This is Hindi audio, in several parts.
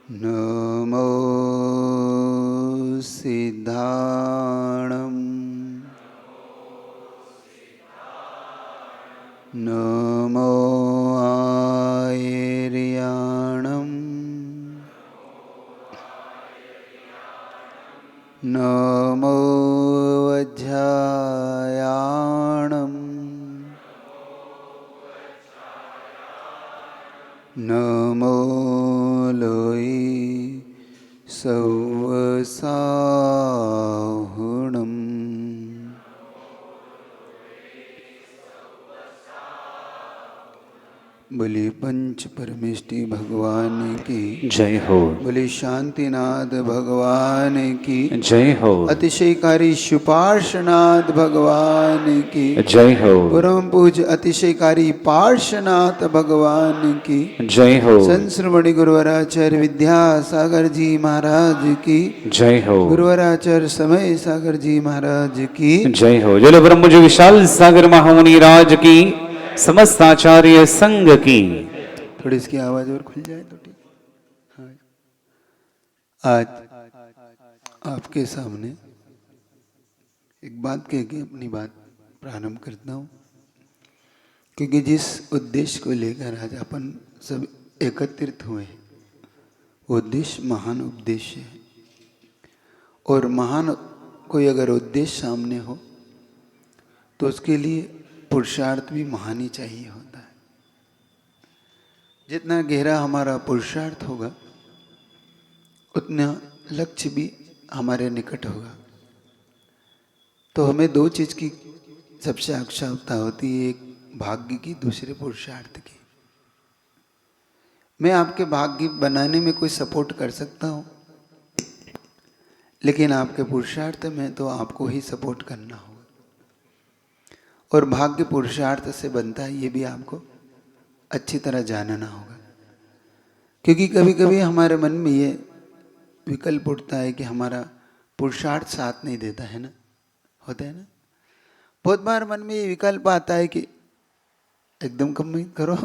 नमो सिद्धाणं नमो आयर्याणं नमो वज्रायाणं नमो लोई सवसाहुणम्। बोले पंच परमेष्टि भगवान की जय हो। बोले शांतिनाथ भगवान की जय हो। अतिशयकारी शुपार्शनाथ भगवान की जय हो। परम पूज्य अतिशयकारी पार्श्वनाथ भगवान की जय हो। संश्रमणि गुरुवराचार्य विद्यासागर जी महाराज की जय हो। गुरुवराचार्य समय सागर जी महाराज की जय हो। जय ब्रह्म जो विशाल सागर महामुनि राज की, समस्त आचार्य संघ की। थोड़ी इसकी आवाज और खुल जाए तो ठीक। हाँ। आज आपके सामने एक बात कह के अपनी बात प्रारंभ करता हूँ, क्योंकि जिस उद्देश्य को लेकर आज अपन सब एकत्रित हुए हैं वो उद्देश्य महान उद्देश्य है। और महान कोई अगर उद्देश्य सामने हो तो उसके लिए पुरुषार्थ भी महान ही चाहिए होता है। जितना गहरा हमारा पुरुषार्थ होगा उतना लक्ष्य भी हमारे निकट होगा। तो हमें दो चीज़ की सबसे आवश्यकता होती है, एक भाग्य की, दूसरे पुरुषार्थ की। मैं आपके भाग्य बनाने में कोई सपोर्ट कर सकता हूँ, लेकिन आपके पुरुषार्थ में तो आपको ही सपोर्ट करना होगा। और भाग्य पुरुषार्थ से बनता है, ये भी आपको अच्छी तरह जानना होगा। क्योंकि कभी कभी हमारे मन में ये विकल्प उठता है कि हमारा पुरुषार्थ साथ नहीं देता है ना, होता है ना। बहुत बार मन में ये विकल्प आता है कि एकदम कम करो।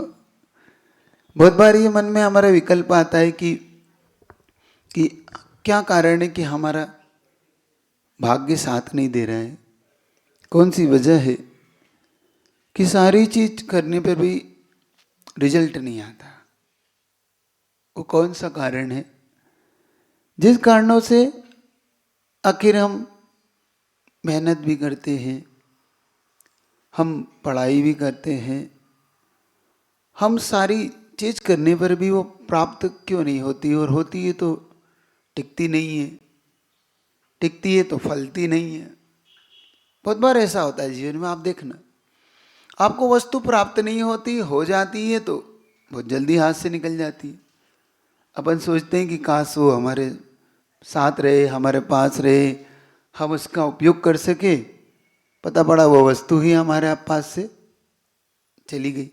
बहुत बार ये मन में हमारा विकल्प आता है कि क्या कारण है कि हमारा भाग्य साथ नहीं दे रहा है, कौन सी वजह है कि सारी चीज करने पर भी रिजल्ट नहीं आता। वो कौन सा कारण है जिस कारणों से आखिर हम मेहनत भी करते हैं, हम पढ़ाई भी करते हैं, हम सारी चीज करने पर भी वो प्राप्त क्यों नहीं होती, और होती है तो टिकती नहीं है, टिकती है तो फलती नहीं है। बहुत बार ऐसा होता है जीवन में। आप देखना, आपको वस्तु प्राप्त नहीं होती, हो जाती है तो बहुत जल्दी हाथ से निकल जाती है। अपन सोचते हैं कि काश वो हमारे साथ रहे, हमारे पास रहे, हम उसका उपयोग कर सके। पता पड़ा वो वस्तु ही हमारे पास से चली गई,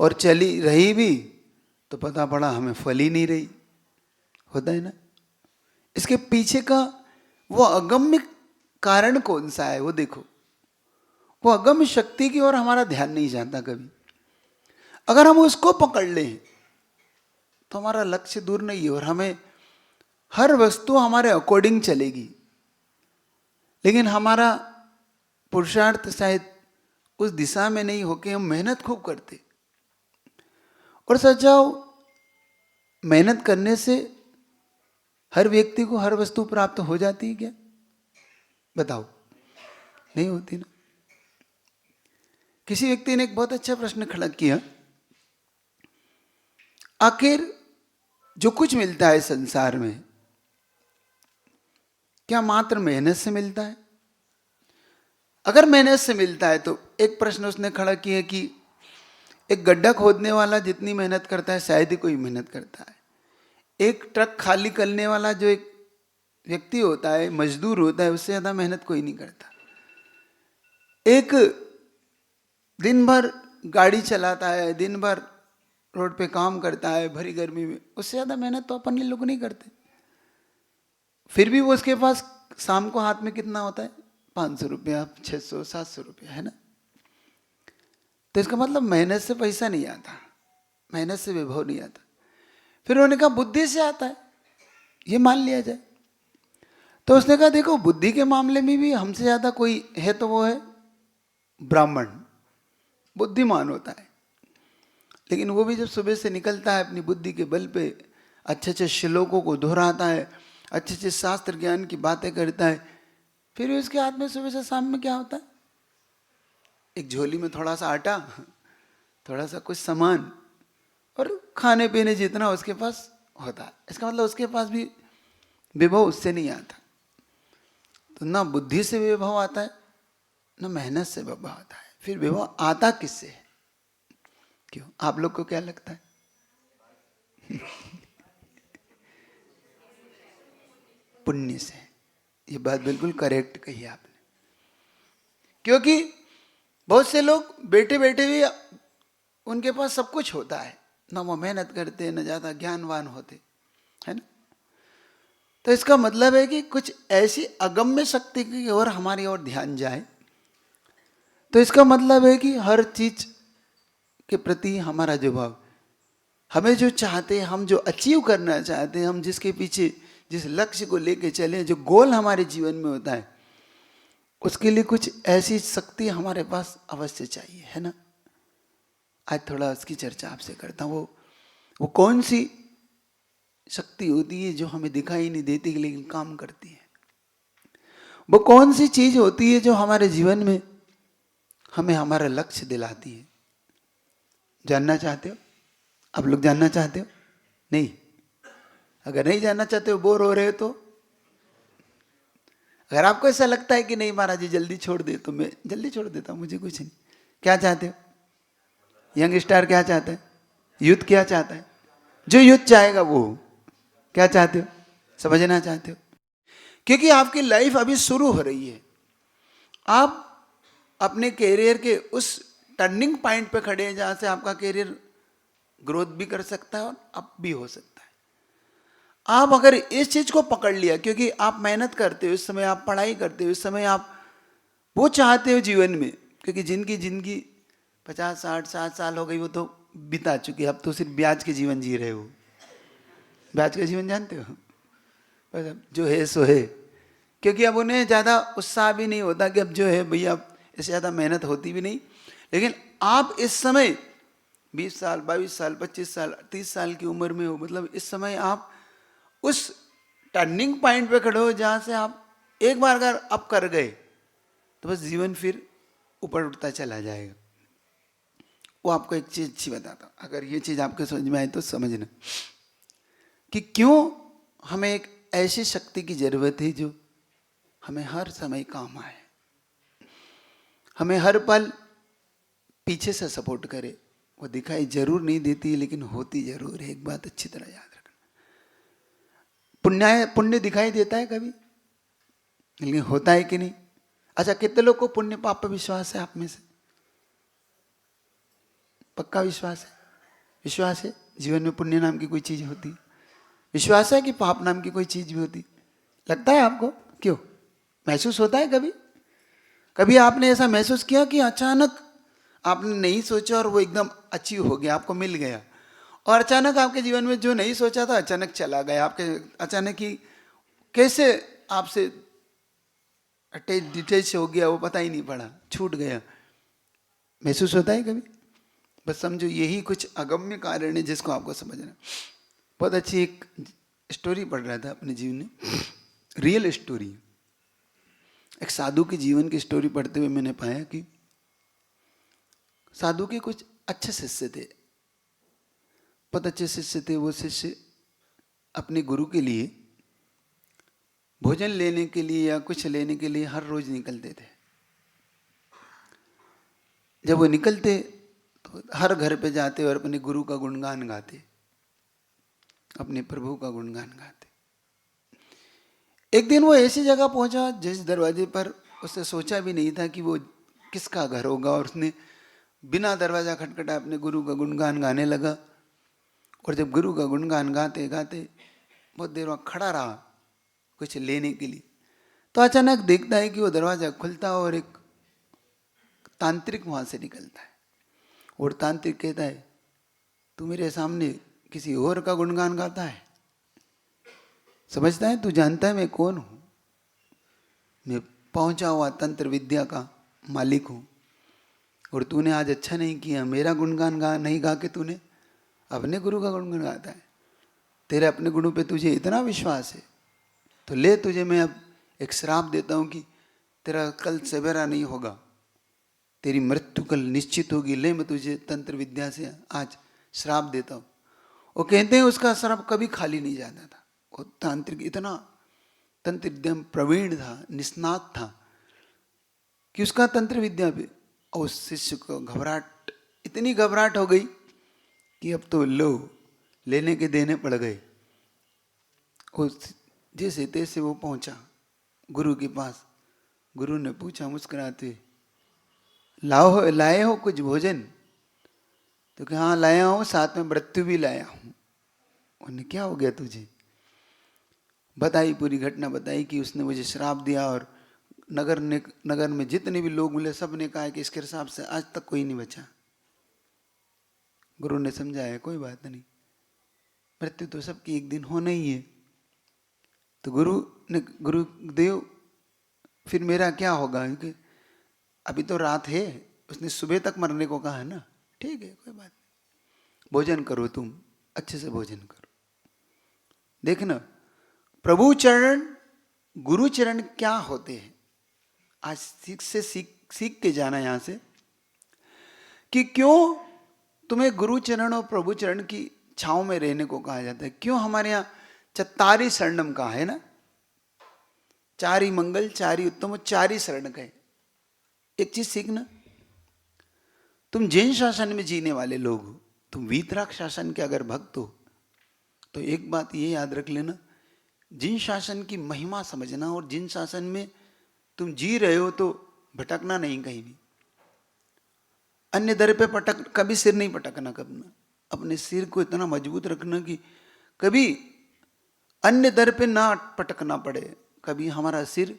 और चली रही भी तो पता पड़ा हमें फल ही नहीं रही। होता है ना। इसके पीछे का वो अगम्य कारण कौन सा है, वो देखो। वो अगम्य शक्ति की ओर हमारा ध्यान नहीं जाता कभी। अगर हम उसको पकड़ लें तो हमारा लक्ष्य दूर नहीं है, और हमें हर वस्तु हमारे अकॉर्डिंग चलेगी। लेकिन हमारा पुरुषार्थ शायद उस दिशा में नहीं होके हम मेहनत खूब करते। और सच जाओ, मेहनत करने से हर व्यक्ति को हर वस्तु प्राप्त हो जाती है क्या? बताओ, नहीं होती ना। किसी व्यक्ति ने एक बहुत अच्छा प्रश्न खड़ा किया, आखिर जो कुछ मिलता है संसार में क्या मात्र मेहनत से मिलता है? अगर मेहनत से मिलता है तो एक प्रश्न उसने खड़ा किया कि एक गड्ढा खोदने वाला जितनी मेहनत करता है शायद ही कोई मेहनत करता है। एक ट्रक खाली करने वाला जो एक व्यक्ति होता है, मजदूर होता है, उससे ज्यादा मेहनत कोई नहीं करता। एक दिन भर गाड़ी चलाता है, दिन भर रोड पे काम करता है भरी गर्मी में, उससे ज्यादा मेहनत तो अपन लोग नहीं करते। फिर भी वो उसके पास शाम को हाथ में कितना होता है? 500 रुपया, 600, 700 रुपया, है ना। तो इसका मतलब मेहनत से पैसा नहीं आता, मेहनत से वैभव नहीं आता। फिर उन्होंने कहा बुद्धि से आता है, ये मान लिया जाए। तो उसने कहा देखो बुद्धि के मामले में भी हमसे ज़्यादा कोई है तो वो है ब्राह्मण, बुद्धिमान होता है। लेकिन वो भी जब सुबह से निकलता है अपनी बुद्धि के बल पे अच्छे अच्छे श्लोकों को दोहराता है, अच्छे अच्छे शास्त्र ज्ञान की बातें करता है, फिर भी उसके हाथ में सुबह से शाम में क्या होता है? एक झोली में थोड़ा सा आटा, थोड़ा सा कुछ सामान और खाने पीने जितना उसके पास होता है। इसका मतलब उसके पास भी विभव उससे नहीं आता। तो ना बुद्धि से विभव आता है, ना मेहनत से विभव आता है। फिर विभव आता किससे है? क्यों, आप लोग को क्या लगता है? पुण्य से। ये बात बिल्कुल करेक्ट कही आपने। क्योंकि बहुत से लोग बैठे बैठे भी उनके पास सब कुछ होता है, ना वो मेहनत करते, ना ज्यादा ज्ञानवान होते, है ना। तो इसका मतलब है कि कुछ ऐसी अगम्य शक्ति की ओर हमारी ओर ध्यान जाए, तो इसका मतलब है कि हर चीज के प्रति हमारा जो भाव, हमें जो चाहते हैं, हम जो अचीव करना चाहते हैं, हम जिसके पीछे जिस लक्ष्य को लेके चले, जो गोल हमारे जीवन में होता है, उसके लिए कुछ ऐसी शक्ति हमारे पास अवश्य चाहिए, है ना। आज थोड़ा उसकी चर्चा आपसे करता हूँ। वो कौन सी शक्ति होती है जो हमें दिखाई नहीं देती लेकिन काम करती है? वो कौन सी चीज होती है जो हमारे जीवन में हमें हमारा लक्ष्य दिलाती है? जानना चाहते हो? आप लोग जानना चाहते हो? नहीं? अगर नहीं जानना चाहते हो, बोर हो रहे हो, तो अगर आपको ऐसा लगता है कि नहीं महाराज जी जल्दी छोड़ दे, तो मैं जल्दी छोड़ देता हूं, मुझे कुछ नहीं। क्या चाहते हो? यंग स्टार क्या चाहता है? यूथ क्या चाहता है? जो यूथ चाहेगा वो क्या चाहते हो? समझना चाहते हो? क्योंकि आपकी लाइफ अभी शुरू हो रही है। आप अपने कैरियर के उस टर्निंग पॉइंट पे खड़े हैं जहां से आपका कैरियर ग्रोथ भी कर सकता है और अप भी हो सकता है। आप अगर इस चीज को पकड़ लिया, क्योंकि आप मेहनत करते हो इस समय, आप पढ़ाई करते हो इस समय, आप वो चाहते हो जीवन में, क्योंकि जिनकी जिंदगी 50 60 60 साल हो गई वो तो बिता चुकी है, अब तो सिर्फ ब्याज के जीवन जी रहे हो। ब्याज का जीवन जानते हो? बस जो है सो है, क्योंकि अब उन्हें ज़्यादा उत्साह भी नहीं होता कि अब जो है भैया, इससे ज़्यादा मेहनत होती भी नहीं। लेकिन आप इस समय 20 साल 22 साल 25 साल 30 साल की उम्र में हो, मतलब इस समय आप उस टर्निंग पॉइंट पे खड़े हो जहाँ से आप एक बार अगर अप कर गए तो बस जीवन फिर ऊपर उठता चला जाएगा। वो आपको एक चीज़ अच्छी बताता हूँ, अगर ये चीज़ आपके समझ में आए तो समझना कि क्यों हमें एक ऐसी शक्ति की जरूरत है जो हमें हर समय काम आए, हमें हर पल पीछे से सपोर्ट करे। वो दिखाई जरूर नहीं देती लेकिन होती जरूर है। एक बात अच्छी तरह याद रखना, पुण्य दिखाई देता है कभी, लेकिन होता है कि नहीं? अच्छा, कितने लोग को पुण्य पाप पर विश्वास है आप में से? पक्का विश्वास है? विश्वास है जीवन में पुण्य नाम की कोई चीज होती? विश्वास है कि पाप नाम की कोई चीज भी होती? लगता है आपको? क्यों महसूस होता है? कभी कभी आपने ऐसा महसूस किया कि अचानक आपने नहीं सोचा और वो एकदम अचीव हो गया, आपको मिल गया, और अचानक आपके जीवन में जो नहीं सोचा था अचानक चला गया, आपके अचानक ही कैसे आपसे अटैच डिटेच हो गया, वो पता ही नहीं पड़ा, छूट गया। महसूस होता है कभी? बस समझो यही कुछ अगम्य कारण है जिसको आपको समझना। बहुत अच्छी एक स्टोरी पढ़ रहा था अपने जीवन में, रियल स्टोरी। एक साधु के जीवन की स्टोरी पढ़ते हुए मैंने पाया कि साधु के कुछ अच्छे शिष्य थे, बहुत अच्छे शिष्य थे। वो शिष्य अपने गुरु के लिए भोजन लेने के लिए या कुछ लेने के लिए हर रोज निकलते थे। जब वो निकलते तो हर घर पे जाते और अपने गुरु का गुणगान गाते, अपने प्रभु का गुणगान गाते। एक दिन वो ऐसी जगह पहुंचा जिस दरवाजे पर उसने सोचा भी नहीं था कि वो किसका घर होगा, और उसने बिना दरवाजा खटखटाए अपने गुरु का गुणगान गाने लगा। और जब गुरु का गुणगान गाते गाते बहुत देर वहाँ खड़ा रहा कुछ लेने के लिए, तो अचानक देखता है कि वो दरवाजा खुलता है और एक तांत्रिक वहाँ से निकलता है। और तांत्रिक कहता है, तू मेरे सामने किसी और का गुणगान गाता है? समझता है? तू जानता है मैं कौन हूं? मैं पहुंचा हुआ तंत्र विद्या का मालिक हूं, और तूने आज अच्छा नहीं किया, मेरा गुणगान नहीं गा के तूने अपने गुरु का गुणगान गाता है। तेरे अपने गुरु पे तुझे इतना विश्वास है तो ले, तुझे मैं अब एक श्राप देता हूं कि तेरा कल सवेरा नहीं होगा, तेरी मृत्यु कल निश्चित होगी। ले, मैं तुझे तंत्र विद्या से आज श्राप देता हूं। वो कहते हैं उसका श्राप कभी खाली नहीं जाता था। वो तांत्रिक इतना तंत्र विद्या में प्रवीण था, निष्णात था, कि उसका तंत्र विद्या पे, और उस शिष्य को घबराहट, इतनी घबराहट हो गई कि अब तो लो, लेने के देने पड़ गए। जैसे तैसे वो पहुंचा गुरु के पास। गुरु ने पूछा मुस्कुराते, लाए हो कुछ भोजन? तो कि हाँ लाया हूं, साथ में मृत्यु भी लाया हूं। उन्हें क्या हो गया तुझे? बताई, पूरी घटना बताई कि उसने मुझे श्राप दिया और नगर में जितने भी लोग मिले सब ने कहा कि इसके हिसाब से आज तक कोई नहीं बचा। गुरु ने समझाया कोई बात नहीं, मृत्यु तो सबकी एक दिन होना ही है। तो गुरुदेव फिर मेरा क्या होगा? क्योंकि अभी तो रात है, उसने सुबह तक मरने को कहा है ना। ठीक है, कोई बात नहीं, भोजन करो, तुम अच्छे से भोजन करो। देखना प्रभु चरण, गुरु चरण क्या होते हैं, आज सीख के जाना यहां से कि क्यों तुम्हें गुरु चरण और प्रभु चरण की छांव में रहने को कहा जाता है। क्यों हमारे यहां चत्तारी शरणम कहा है ना, चारी मंगल चारी उत्तम, चारी शरण कहे। एक चीज सीखना, तुम जैन शासन में जीने वाले लोग हो, तुम वीतराग शासन के अगर भक्त हो तो एक बात ये याद रख लेना, जिन शासन की महिमा समझना, और जिन शासन में तुम जी रहे हो तो भटकना नहीं कहीं भी। अन्य दर पे कभी सिर नहीं पटकना करना, अपने सिर को इतना मजबूत रखना कि कभी अन्य दर पे ना पटकना पड़े, कभी हमारा सिर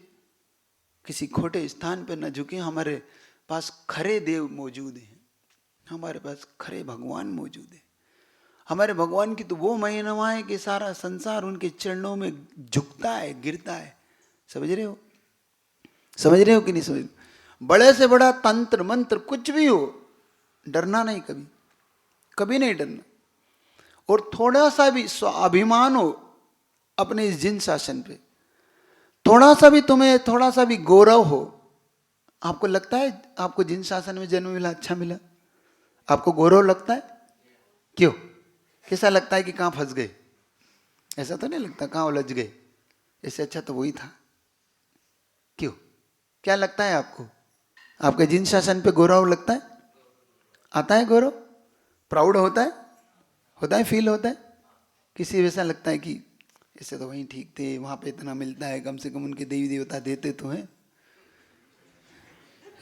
किसी खोटे स्थान पे न झुके। हमारे पास खरे देव मौजूद हैं, हमारे पास खरे भगवान मौजूद है। हमारे भगवान की तो वो महिमा है कि सारा संसार उनके चरणों में झुकता है, गिरता है। समझ रहे हो? समझ रहे हो कि नहीं समझ? बड़े से बड़ा तंत्र मंत्र कुछ भी हो, डरना नहीं, कभी कभी नहीं डरना। और थोड़ा सा भी स्वाभिमान हो अपने इस जिन शासन पे, थोड़ा सा भी तुम्हें थोड़ा सा भी गौरव हो, आपको लगता है आपको जिन शासन में जन्म मिला अच्छा मिला, आपको गौरव लगता है? क्यों? कैसा लगता है कि कहां फंस गए? ऐसा तो नहीं लगता कहां उलझ गए, इससे अच्छा तो वही था। क्यों? क्या लगता है आपको? आपके जिन शासन पे गौरव लगता है? आता है गौरव? प्राउड होता है? होता है, फील होता है? किसी वैसा लगता है कि इससे तो वहीं ठीक थे, वहां पे इतना मिलता है, कम से कम उनके देवी देवता देते तो हैं,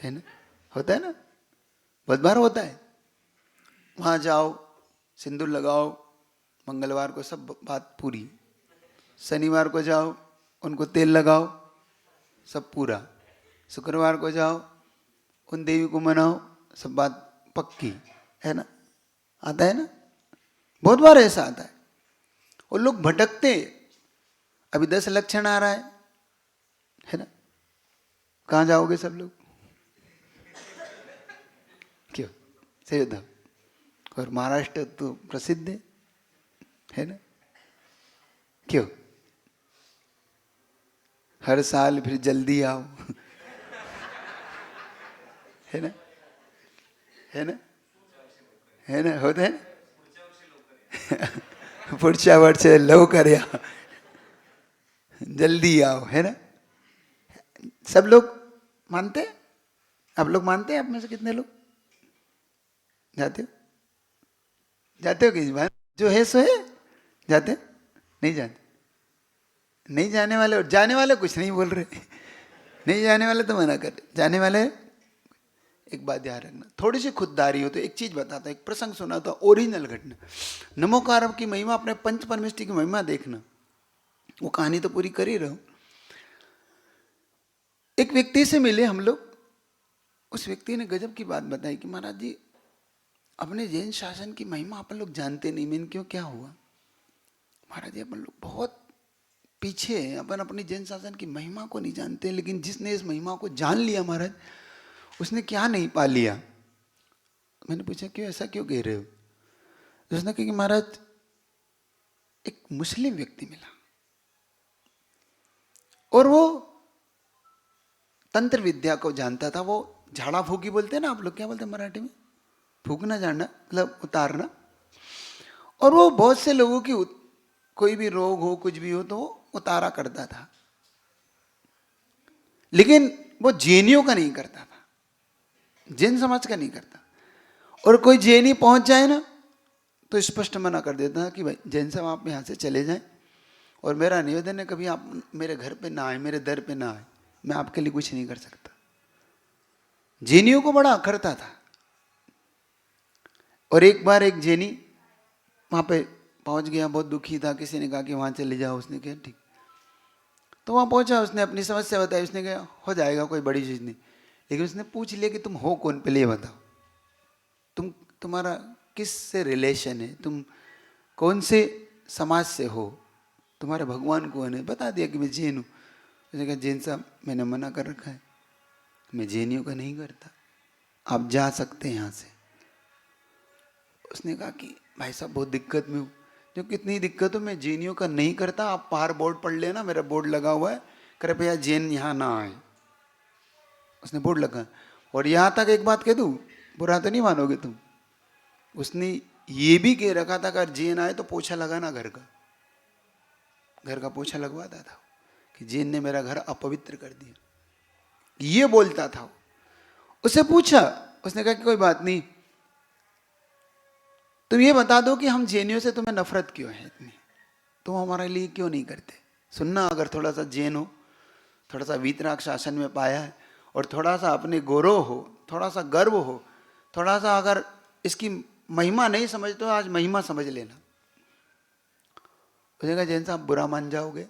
है ना? होता है ना, बहुत बार होता है। वहां जाओ, सिंदूर लगाओ, मंगलवार को सब बात पूरी, शनिवार को जाओ उनको तेल लगाओ, सब पूरा, शुक्रवार को जाओ उन देवी को मनाओ, सब बात पक्की, है ना? आता है ना, बहुत बार ऐसा आता है। और लोग भटकते, अभी 10 लक्षण आ रहा है ना? कहाँ जाओगे सब लोग? क्यों? सही बताओ। और महाराष्ट्र तो प्रसिद्ध है ना? क्यों? हर साल फिर जल्दी आओ है ना? है ना? है ना? होता है ना? पुढच्या वर्षी लवकर या, जल्दी आओ, है ना? सब लोग मानते हैं? आप लोग मानते हैं? आप में से कितने लोग जाते हो? जाते हो कि जो है सो है? जाते? नहीं जाते? नहीं जाने वाले, और जाने वाले कुछ नहीं बोल रहे नहीं जाने वाले तो मना कर रहे, जाने वाले। एक बात ध्यान रखना, थोड़ी सी खुददारी हो तो एक चीज बताता, एक प्रसंग सुना था, ओरिजिनल घटना। नमोकार की महिमा, अपने पंच परमेष्टि की महिमा देखना, वो कहानी तो पूरी कर ही रहा हूं। एक व्यक्ति से मिले हम लोग, उस व्यक्ति ने गजब की बात बताई कि महाराज जी अपने जैन शासन की महिमा अपन लोग जानते नहीं। मैंने क्यों, क्या हुआ महाराज जी, अपन लोग बहुत पीछे हैं, अपन अपनी जैन शासन की महिमा को नहीं जानते। लेकिन जिसने इस महिमा को जान लिया महाराज, उसने क्या नहीं पा लिया। मैंने पूछा क्यों, ऐसा क्यों कह रहे हो? तो उसने कहा कि महाराज एक मुस्लिम व्यक्ति मिला और वो तंत्र विद्या को जानता था। वो झाड़ा फूकी बोलते हैं ना आप लोग, क्या बोलते हैं मराठी में? फूकना जानना, मतलब उतारना। और वो बहुत से लोगों की कोई भी रोग हो, कुछ भी हो, तो वो उतारा करता था। लेकिन वो जैनियों का नहीं करता था, जैन समाज का नहीं करता। और कोई जैनी पहुंच जाए ना तो स्पष्ट मना कर देता कि भाई जैन साहब आप यहाँ से चले जाएं, और मेरा निवेदन है कभी आप मेरे घर पे ना आए, मेरे दर पे ना आए, मैं आपके लिए कुछ नहीं कर सकता। जैनियों को बड़ा अखरता था। और एक बार एक जैनी वहाँ पे पहुँच गया, बहुत दुखी था, किसी ने कहा कि वहाँ चले जाओ। उसने कहा ठीक। तो वहाँ पहुँचा, उसने अपनी समस्या बताई। उसने कहा हो जाएगा, कोई बड़ी चीज़ नहीं। लेकिन उसने पूछ लिया कि तुम हो कौन, पहले ये बताओ, तुम्हारा किस से रिलेशन है, तुम कौन से समाज से हो, तुम्हारे भगवान कौन है? बता दिया कि मैं जैन हूँ। उसने कहा जैन साहब मैंने मना कर रखा है, मैं जैनियों का नहीं करता, आप जा सकते हैं यहाँ से। उसने कहा कि भाई साहब बहुत दिक्कत में हूँ। जो कितनी दिक्कत हो, मैं जैनियों का नहीं करता, आप बाहर बोर्ड पढ़ लेना, मेरा बोर्ड लगा हुआ है, कृपया जैन यहाँ ना आए। उसने बोर्ड लगा। और यहाँ तक एक बात कह दूँ, बुरा तो नहीं मानोगे तुम, उसने ये भी कह रखा था अगर जैन आए तो पोछा लगाना, घर का पोछा लगवाता था कि जैन ने मेरा घर अपवित्र कर दिया, ये बोलता था। उससे पूछा, उसने कहा कि कोई बात नहीं, तुम ये बता दो कि हम जैनियों से तुम्हें नफरत क्यों है इतनी, तुम हमारे लिए क्यों नहीं करते? सुनना, अगर थोड़ा सा जैन हो, थोड़ा सा वीतराग शासन में पाया है, और थोड़ा सा अपने गौरव हो, थोड़ा सा गर्व हो, थोड़ा सा अगर इसकी महिमा नहीं समझते हो, आज महिमा समझ लेना। उसने कहा जैन साहब बुरा मान जाओगे,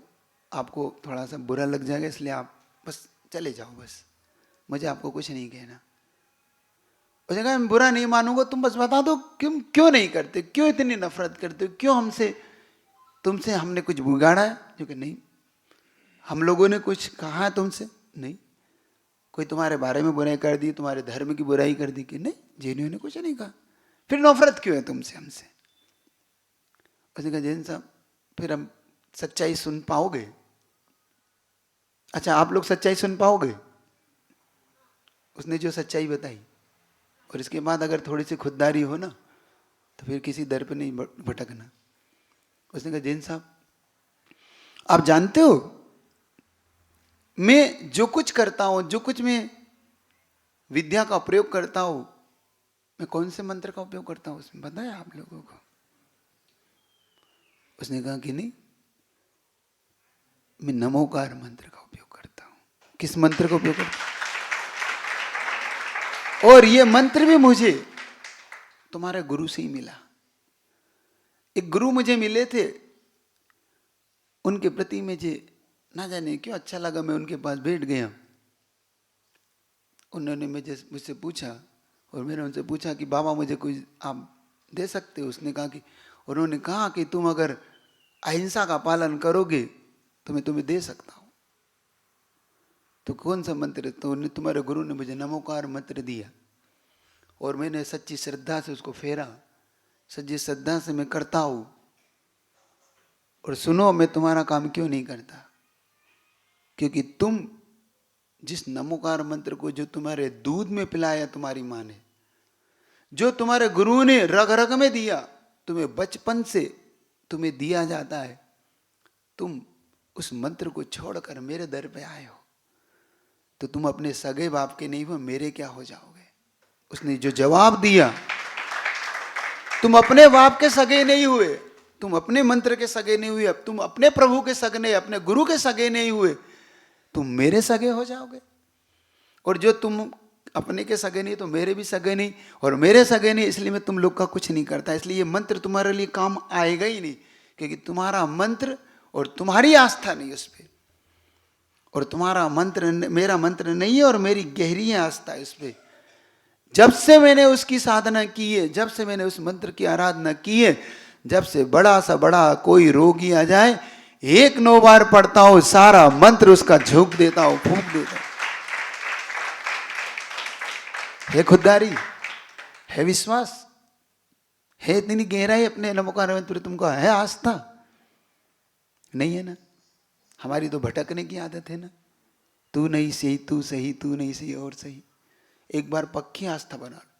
आपको थोड़ा सा बुरा लग जाएगा, इसलिए आप बस चले जाओ, बस मुझे आपको कुछ नहीं कहना। उसने कहा मैं बुरा नहीं मानूंगा, तुम बस बता दो क्यों नहीं करते, क्यों इतनी नफरत करते हो, क्यों तुमसे हमने कुछ बिगाड़ा है? जो कि नहीं, हम लोगों ने कुछ कहा है तुमसे? नहीं। कोई तुम्हारे बारे में बुराई कर दी, तुम्हारे धर्म की बुराई कर दी? कि नहीं, जैनियों ने कुछ नहीं कहा। फिर नफरत क्यों है तुमसे, हमसे? उसने कहा जैन साहब फिर हम सच्चाई सुन पाओगे? अच्छा आप लोग सच्चाई सुन पाओगे? उसने जो सच्चाई बताई, और इसके बाद अगर थोड़ी सी खुददारी हो ना तो फिर किसी दर पे नहीं भटकना। उसने कहा जैन साहब आप जानते हो मैं जो कुछ करता हूं, जो कुछ मैं विद्या का प्रयोग करता हूं, मैं कौन से मंत्र का उपयोग करता हूं, उसमें बताया आप लोगों को? उसने कहा कि नहीं, मैं नमोकार मंत्र का उपयोग करता हूं। किस मंत्र का उपयोग करता हूं? और ये मंत्र भी मुझे तुम्हारे गुरु से ही मिला। एक गुरु मुझे मिले थे, उनके प्रति मुझे ना जाने क्यों अच्छा लगा, मैं उनके पास बैठ गया। उन्होंने मुझसे पूछा, और मैंने उनसे पूछा कि बाबा मुझे कुछ आप दे सकते हो? उन्होंने कहा कि तुम अगर अहिंसा का पालन करोगे तो मैं तुम्हें दे सकता हूं। तो कौन सा मंत्र? तो तुम्हारे गुरु ने मुझे नमोकार मंत्र दिया, और मैंने सच्ची श्रद्धा से उसको फेरा, सच्ची श्रद्धा से मैं करता हूं। और सुनो मैं तुम्हारा काम क्यों नहीं करता, क्योंकि तुम जिस नमोकार मंत्र को जो तुम्हारे दूध में पिलाया तुम्हारी माँ ने, जो तुम्हारे गुरु ने रग रग में दिया, तुम्हें बचपन से तुम्हें दिया जाता है, तुम उस मंत्र को छोड़कर मेरे दर पे आए हो, तो तुम अपने सगे बाप के नहीं हो, मेरे क्या हो जाओगे? उसने जो जवाब दिया, तुम अपने बाप के सगे नहीं हुए, तुम अपने मंत्र के सगे नहीं हुए, अब तुम अपने प्रभु के सगे नहीं, अपने गुरु के सगे नहीं हुए, तुम मेरे सगे हो जाओगे। और जो तुम अपने के सगे नहीं तो मेरे भी सगे नहीं, और मेरे सगे नहीं, इसलिए मैं तुम लोग का कुछ नहीं करता। इसलिए ये मंत्र तुम्हारे लिए काम आएगा ही नहीं, क्योंकि तुम्हारा मंत्र और तुम्हारी आस्था नहीं उस पर, और तुम्हारा मंत्र मेरा मंत्र नहीं है, और मेरी गहरी आस्था है उस पर। जब से मैंने उसकी साधना की है, जब से मैंने उस मंत्र की आराधना की है, जब से बड़ा सा बड़ा कोई रोगी आ जाए, 1-9 बार पढ़ता हूं, सारा मंत्र उसका झोंक देता हूं, फूंक देता हूं। है खुददारी, है विश्वास, है इतनी गहराई अपने नमोकार मंत्र, तुमको है आस्था? नहीं है ना। हमारी तो भटकने की आदत है ना, तू नहीं सही, तू सही, तू नहीं सही और सही। एक बार पक्की आस्था बना लो।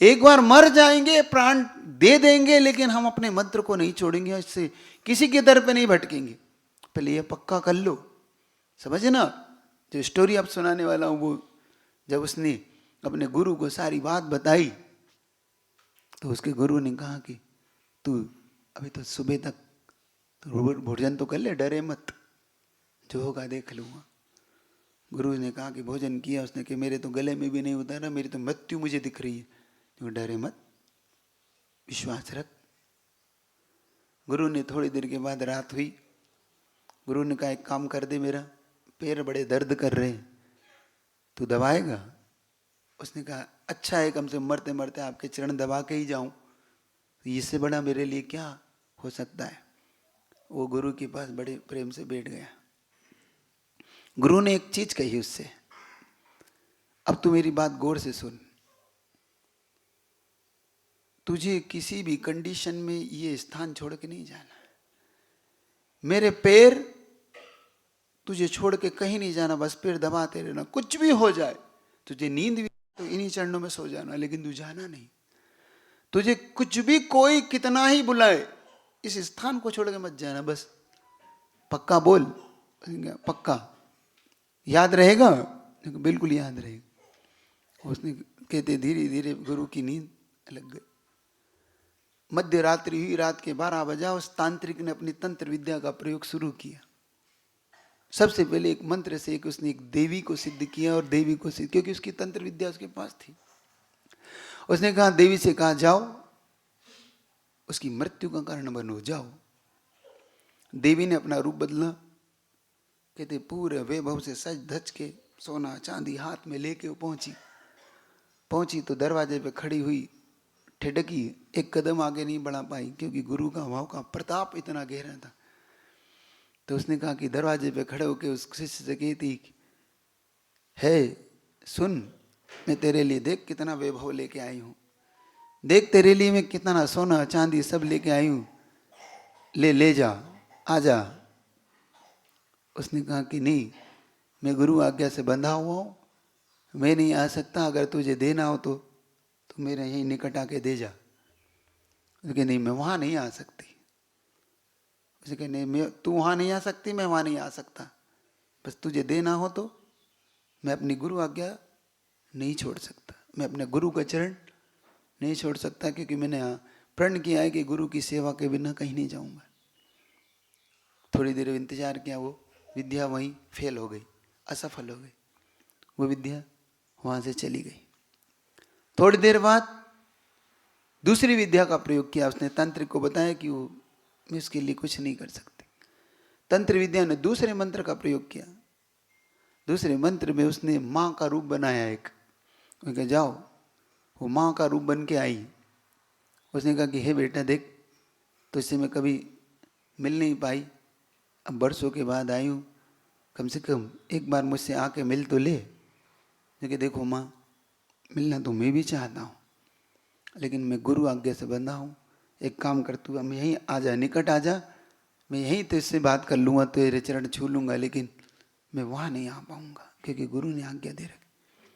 एक बार मर जाएंगे, प्राण दे देंगे, लेकिन हम अपने मंत्र को नहीं छोड़ेंगे, इससे किसी के दर पे नहीं भटकेंगे। पहले ये पक्का कर लो। समझे ना? जो स्टोरी अब सुनाने वाला हूं, वो जब उसने अपने गुरु को सारी बात बताई, तो उसके गुरु ने कहा कि तू अभी तो सुबह तक तो भोजन तो कर ले, डरे मत, जो होगा देख लूंगा। गुरु ने कहा कि भोजन किया उसने, कि मेरे तो गले में भी नहीं उतारा, मेरी तो मृत्यु मुझे दिख रही है। तो डरे मत, विश्वास रख। गुरु ने थोड़ी देर के बाद रात हुई, गुरु ने कहा एक काम कर दे, मेरा पैर बड़े दर्द कर रहे हैं, तू दबाएगा? उसने कहा अच्छा है, कम से मरते मरते आपके चरण दबा के ही जाऊं, तो इससे बड़ा मेरे लिए क्या हो सकता है। वो गुरु के पास बड़े प्रेम से बैठ गया। गुरु ने एक चीज कही उससे, अब तू मेरी बात गौर से सुन, तुझे किसी भी कंडीशन में ये स्थान छोड़ के नहीं जाना है। मेरे पैर तुझे छोड़ के कहीं नहीं जाना, बस पैर दबाते रहना, कुछ भी हो जाए, तुझे नींद भी तो इन्हीं चरणों में सो जाना, लेकिन तू जाना नहीं। तुझे कुछ भी कोई कितना ही बुलाए, इस स्थान को छोड़ के मत जाना, बस पक्का बोल। पक्का याद रहेगा? बिल्कुल याद रहेगा। उसने कहते धीरे धीरे गुरु की नींद लग गई। मध्य रात्रि हुई, रात के 12 बजा, उस तांत्रिक ने अपनी तंत्र विद्या का प्रयोग शुरू किया। सबसे पहले एक मंत्र से उसने एक देवी को सिद्ध किया, और देवी को सिद्ध, क्योंकि उसकी तंत्र विद्या उसके पास थी। उसने कहा, देवी से कहा जाओ उसकी मृत्यु का कारण बनो, जाओ। देवी ने अपना रूप बदला, कहते पूरे वैभव से सज धज के सोना चांदी हाथ में लेके वो पहुंची तो दरवाजे पे खड़ी हुई, ठिठकी, एक कदम आगे नहीं बढ़ा पाई, क्योंकि गुरु का भाव का प्रताप इतना गहरा था। तो उसने कहा कि दरवाजे पे खड़े होकर उस शिष्य से कहती है, सुन, मैं तेरे लिए देख कितना वैभव लेके आई हूं, देख तेरे लिए मैं कितना सोना चांदी सब लेके आई हूं, ले जा, आ जा। उसने कहा कि नहीं, मैं गुरु आज्ञा से बंधा हुआ हूं, मैं नहीं आ सकता, अगर तुझे देना हो तो मेरे यहीं निकट आके दे जा। उसने नहीं, मैं वहां नहीं आ सकती। उसे कहे नहीं, तू वहां नहीं आ सकती, मैं वहां नहीं आ सकता, बस तुझे देना हो तो मैं अपनी गुरु आज्ञा नहीं छोड़ सकता, मैं अपने गुरु का चरण नहीं छोड़ सकता, क्योंकि मैंने प्रण किया है कि गुरु की सेवा के बिना कहीं नहीं जाऊंगा। थोड़ी देर इंतजार किया, वो विद्या वहीं फेल हो गई, असफल हो गई, वो विद्या वहां से चली गई। थोड़ी देर बाद दूसरी विद्या का प्रयोग किया उसने, तांत्रिक को बताया कि वो मैं इसके लिए कुछ नहीं कर सकती। तंत्र विद्या ने दूसरे मंत्र का प्रयोग किया। दूसरे मंत्र में उसने माँ का रूप बनाया एक, उनके जाओ, वो माँ का रूप बन के आई। उसने कहा कि हे बेटा देख, तुझसे मैं कभी मिल नहीं पाई, अब बरसों के बाद आई हूँ, कम से कम एक बार मुझसे आके मिल तो ले। क्योंकि देखो माँ, मिलना तो मैं भी चाहता हूँ, लेकिन मैं गुरु आज्ञा से बंधा हूँ। एक काम कर, तू हम यहीं आ जा, निकट आ जा, मैं यहीं तुझसे बात कर लूँगा, तेरे चरण छू लूँगा, लेकिन मैं वहाँ नहीं आ पाऊँगा, क्योंकि गुरु ने आज्ञा दे रखी।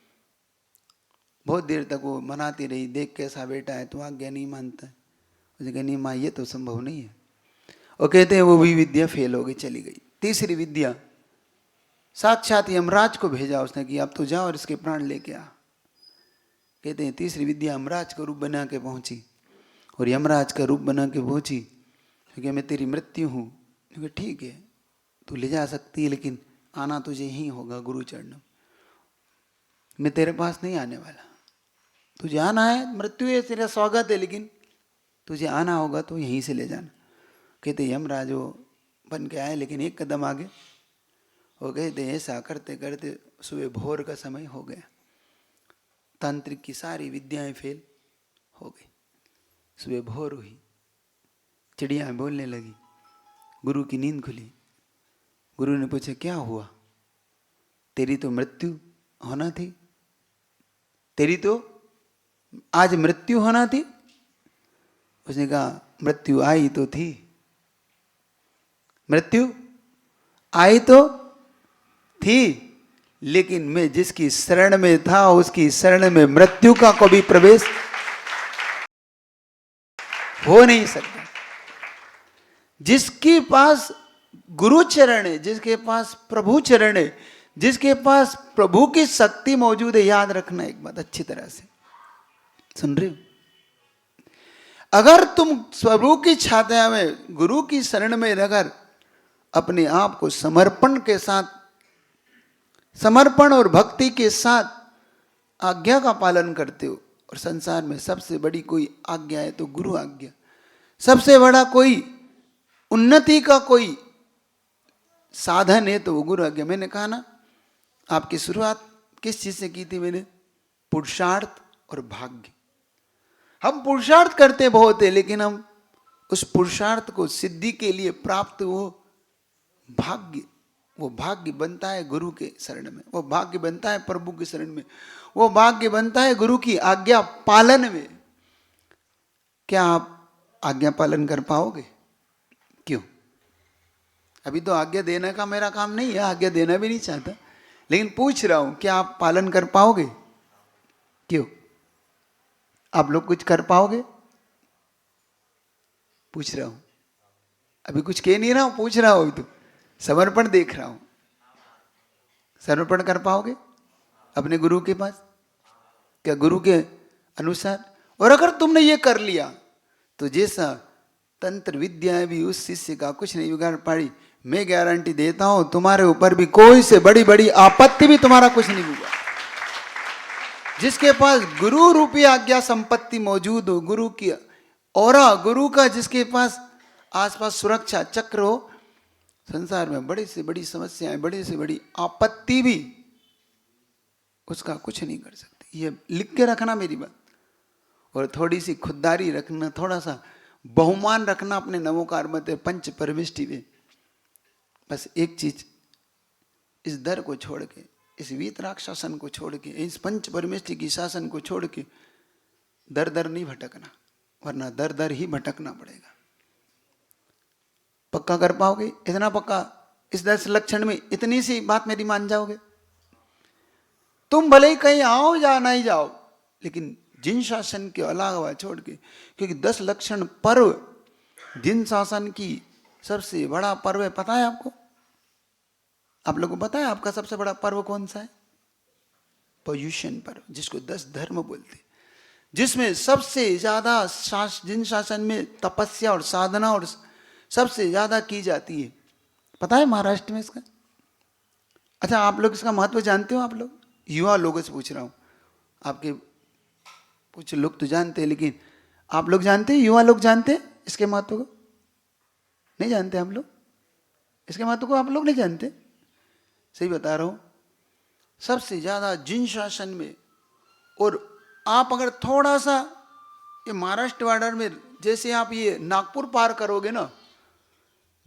बहुत देर तक वो मनाती रही, देख कैसा बेटा है, तू आज्ञा नहीं मानता है। उसने कहा नहीं माँ, ये तो संभव नहीं है। और कहते हैं वो भी विद्या फेल हो गई, चली गई। तीसरी विद्या, साक्षात यमराज को भेजा उसने कि अब तो जाओ और इसके प्राण लेके आ। कहते हैं तीसरी विद्या यमराज का रूप बना के पहुंची, और यमराज का रूप बना के पहुंची, क्योंकि मैं तेरी मृत्यु हूँ। क्योंकि ठीक है, तू ले जा सकती है, लेकिन आना तुझे यहीं होगा गुरु चरणों, मैं तेरे पास नहीं आने वाला। तुझे आना है, मृत्यु है, तेरा स्वागत है, लेकिन तुझे आना होगा तो यहीं से ले जाना। कहते यमराज वो बन के आए, लेकिन एक कदम आगे हो गए थे। ऐसा करते करते सुबह भोर का समय हो गया। तांत्रिक की सारी विद्याएं फेल हो गई। सुबह भोर हुई, चिड़िया बोलने लगी, गुरु की नींद खुली। गुरु ने पूछा क्या हुआ? तेरी तो मृत्यु होना थी, तेरी तो आज मृत्यु होना थी। उसने कहा मृत्यु आई तो थी, मृत्यु आई तो थी, लेकिन मैं जिसकी शरण में था उसकी शरण में मृत्यु का कभी प्रवेश हो नहीं सकता। जिसके पास गुरु चरण है, जिसके पास प्रभु चरण है, जिसके पास प्रभु की शक्ति मौजूद है, याद रखना एक बात अच्छी तरह से, सुन रहे हो? अगर तुम प्रभु की छाया में, गुरु की शरण में रहकर अपने आप को समर्पण के साथ, समर्पण और भक्ति के साथ आज्ञा का पालन करते हो, और संसार में सबसे बड़ी कोई आज्ञा है तो गुरु आज्ञा, सबसे बड़ा कोई उन्नति का कोई साधन है तो वो गुरु आज्ञा। मैंने कहा ना, आपकी शुरुआत किस चीज से की थी मैंने? पुरुषार्थ और भाग्य। हम पुरुषार्थ करते बहुत है, लेकिन हम उस पुरुषार्थ को सिद्धि के लिए प्राप्त वो भाग्य बनता है गुरु के शरण में, वो भाग्य बनता है प्रभु के शरण में, वो भाग्य बनता है गुरु की आज्ञा पालन में। क्या आप आज्ञा पालन कर पाओगे? क्यों? अभी तो आज्ञा देने का मेरा काम नहीं है, आज्ञा देना भी नहीं चाहता, लेकिन पूछ रहा हूं क्या आप पालन कर पाओगे? क्यों? आप लोग कुछ कर पाओगे? पूछ रहा हूं, अभी कुछ कह नहीं रहा हूं, पूछ रहा हूं, तो समर्पण देख रहा हूं। समर्पण कर पाओगे अपने गुरु के पास? क्या गुरु के अनुसार? और अगर तुमने ये कर लिया तो जैसा तंत्र विद्या भी उस शिष्य का कुछ नहीं बिगाड़ पाई, मैं गारंटी देता हूं तुम्हारे ऊपर भी कोई से बड़ी बड़ी आपत्ति भी तुम्हारा कुछ नहीं होगा। जिसके पास गुरु रूपी आज्ञा संपत्ति मौजूद हो, गुरु की औरा, गुरु का जिसके पास आसपास सुरक्षा चक्र हो, संसार में बड़ी से बड़ी समस्याएं, बड़ी से बड़ी आपत्ति भी उसका कुछ नहीं कर सकती। ये लिख के रखना मेरी बात। और थोड़ी सी खुददारी रखना, थोड़ा सा बहुमान रखना अपने नमोकार मत पंच परमिष्टि में। बस एक चीज, इस दर को छोड़ के, इस वीतराग शासन को छोड़ के, इस पंच परमिष्टि की शासन को छोड़ के दर दर नहीं भटकना, वरना दर दर ही भटकना पड़ेगा। पक्का कर पाओगे? इतना पक्का, इस 10 लक्षण में इतनी सी बात मेरी मान जाओगे? तुम भले ही कहीं आओ या नहीं जाओ, लेकिन जिन शासन के अलावा छोड़ के, क्योंकि 10 लक्षण पर्व जिन शासन की सबसे बड़ा पर्व है, पता है आपको? आप लोगों को पता है आपका सबसे बड़ा पर्व कौन सा है? पर्युषण पर्व, जिसको 10 धर्म बोलते, जिसमें सबसे ज्यादा जिन शासन में तपस्या और साधना और सबसे ज्यादा की जाती है, पता है महाराष्ट्र में इसका? अच्छा, आप लोग इसका महत्व जानते हो? आप लोग युवा लोगों से पूछ रहा हूं, आपके कुछ लोग तो जानते हैं, लेकिन आप लोग जानते हैं? युवा लोग जानते हैं इसके महत्व को? नहीं जानते आप लोग इसके महत्व को? आप लोग नहीं जानते? सही बता रहा हूं, सबसे ज्यादा जिन शासन में। और आप अगर थोड़ा सा ये महाराष्ट्र बॉर्डर में, जैसे आप ये नागपुर पार करोगे ना,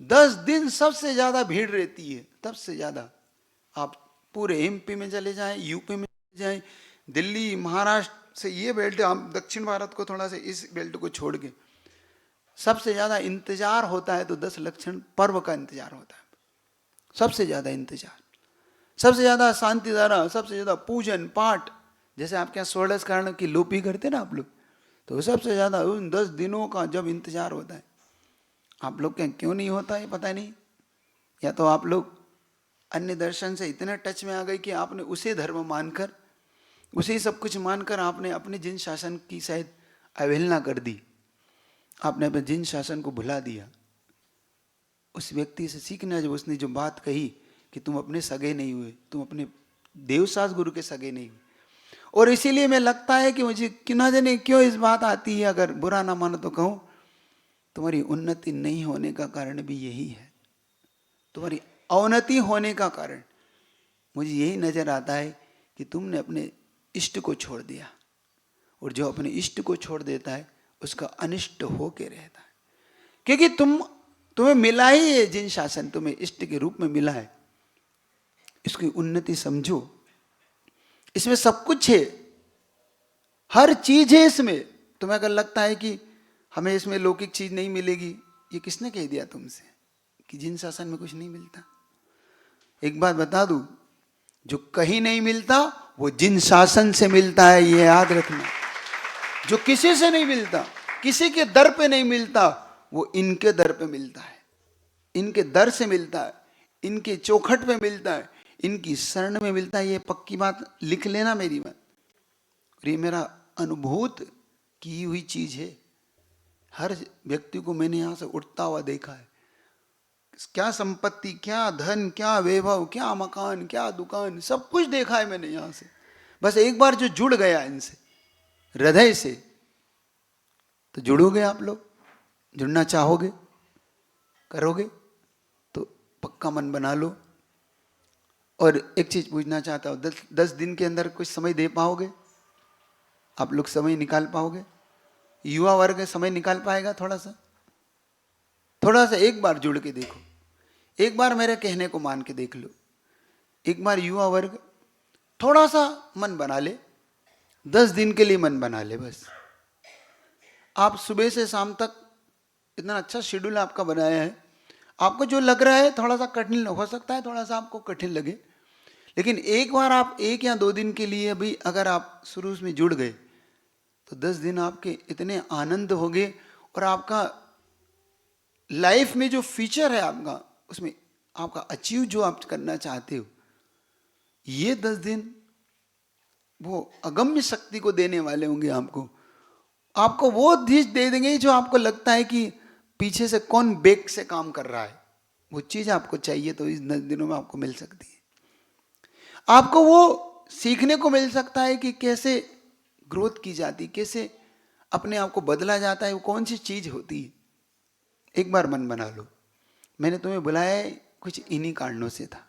10 दिन सबसे ज्यादा भीड़ रहती है, सबसे ज्यादा। आप पूरे एमपी में चले जाएं, यूपी में चले जाएं, दिल्ली, महाराष्ट्र से ये बेल्ट, हम दक्षिण भारत को थोड़ा सा इस बेल्ट को छोड़ के सबसे ज्यादा इंतजार होता है तो 10 लक्षण पर्व का इंतजार होता है। सबसे ज्यादा इंतजार, सबसे ज्यादा शांति धारा, सबसे ज्यादा पूजन पाठ। जैसे आपके यहाँ 16 कारण की लोपी करते ना आप लोग, तो सबसे ज्यादा उन 10 दिनों का जब इंतजार होता है। आप लोग क्या क्यों नहीं होता है पता नहीं, या तो आप लोग अन्य दर्शन से इतने टच में आ गए कि आपने उसे धर्म मानकर, उसे सब कुछ मानकर आपने अपने जिन शासन की शायद अवहेलना कर दी, आपने अपने जिन शासन को भुला दिया। उस व्यक्ति से सीखना, जब उसने जो बात कही कि तुम अपने सगे नहीं हुए, तुम अपने देवसास गुरु के सगे नहीं हुए। और इसीलिए मैं लगता है कि मुझे कि ना जाने क्यों इस बात आती है, अगर बुरा ना मानो तो कहूँ, तुम्हारी उन्नति नहीं होने का कारण भी यही है। तुम्हारी अवनति होने का कारण मुझे यही नजर आता है कि तुमने अपने इष्ट को छोड़ दिया, और जो अपने इष्ट को छोड़ देता है उसका अनिष्ट होके रहता है। क्योंकि तुम्हें मिला ही है, जिन शासन तुम्हें इष्ट के रूप में मिला है, इसकी उन्नति समझो। इसमें सब कुछ है, हर चीज है इसमें। तुम्हें अगर लगता है कि हमें इसमें लौकिक चीज नहीं मिलेगी, ये किसने कह दिया तुमसे कि जिन शासन में कुछ नहीं मिलता? एक बात बता दूं, जो कहीं नहीं मिलता वो जिन शासन से मिलता है, ये याद रखना। जो किसी से नहीं मिलता, किसी के दर पे नहीं मिलता, वो इनके दर पे मिलता है, इनके दर से मिलता है, इनके चौखट पे मिलता है, इनकी शरण में मिलता है। ये पक्की बात लिख लेना मेरी बात, और ये मेरा अनुभूत की हुई चीज है। हर व्यक्ति को मैंने यहां से उठता हुआ देखा है। क्या संपत्ति, क्या धन, क्या वैभव, क्या मकान, क्या दुकान, सब कुछ देखा है मैंने यहां से। बस एक बार जो जुड़ गया इनसे हृदय से, तो जुड़ोगे आप लोग, जुड़ना चाहोगे, करोगे तो पक्का मन बना लो। और एक चीज पूछना चाहता हूं, 10 दिन के अंदर कुछ समय दे पाओगे आप लोग? समय निकाल पाओगे? युवा वर्ग समय निकाल पाएगा? थोड़ा सा एक बार जुड़ के देखो, एक बार मेरे कहने को मान के देख लो। एक बार युवा वर्ग थोड़ा सा मन बना ले, 10 दिन के लिए मन बना ले बस। आप सुबह से शाम तक इतना अच्छा शेड्यूल आपका बनाया है, आपको जो लग रहा है थोड़ा सा कठिन हो सकता है, थोड़ा सा आपको कठिन लगे, लेकिन एक बार आप 1 या 2 दिन के लिए भी अगर आप शुरू में जुड़ गए तो 10 दिन आपके इतने आनंद होंगे, और आपका लाइफ में जो फ्यूचर है आपका, उसमें आपका अचीव जो आप करना चाहते हो, ये 10 दिन वो अगम्य शक्ति को देने वाले होंगे आपको। आपको वो चीज दे देंगे जो आपको लगता है कि पीछे से कौन बेक से काम कर रहा है, वो चीज आपको चाहिए तो इस 10 दिनों में आपको मिल सकती है। आपको वो सीखने को मिल सकता है कि कैसे ग्रोथ की जाती, कैसे अपने आप को बदला जाता है, वो कौन सी चीज होती है। एक बार मन बना लो। मैंने तुम्हें बुलाया है कुछ इन्हीं कारणों से था,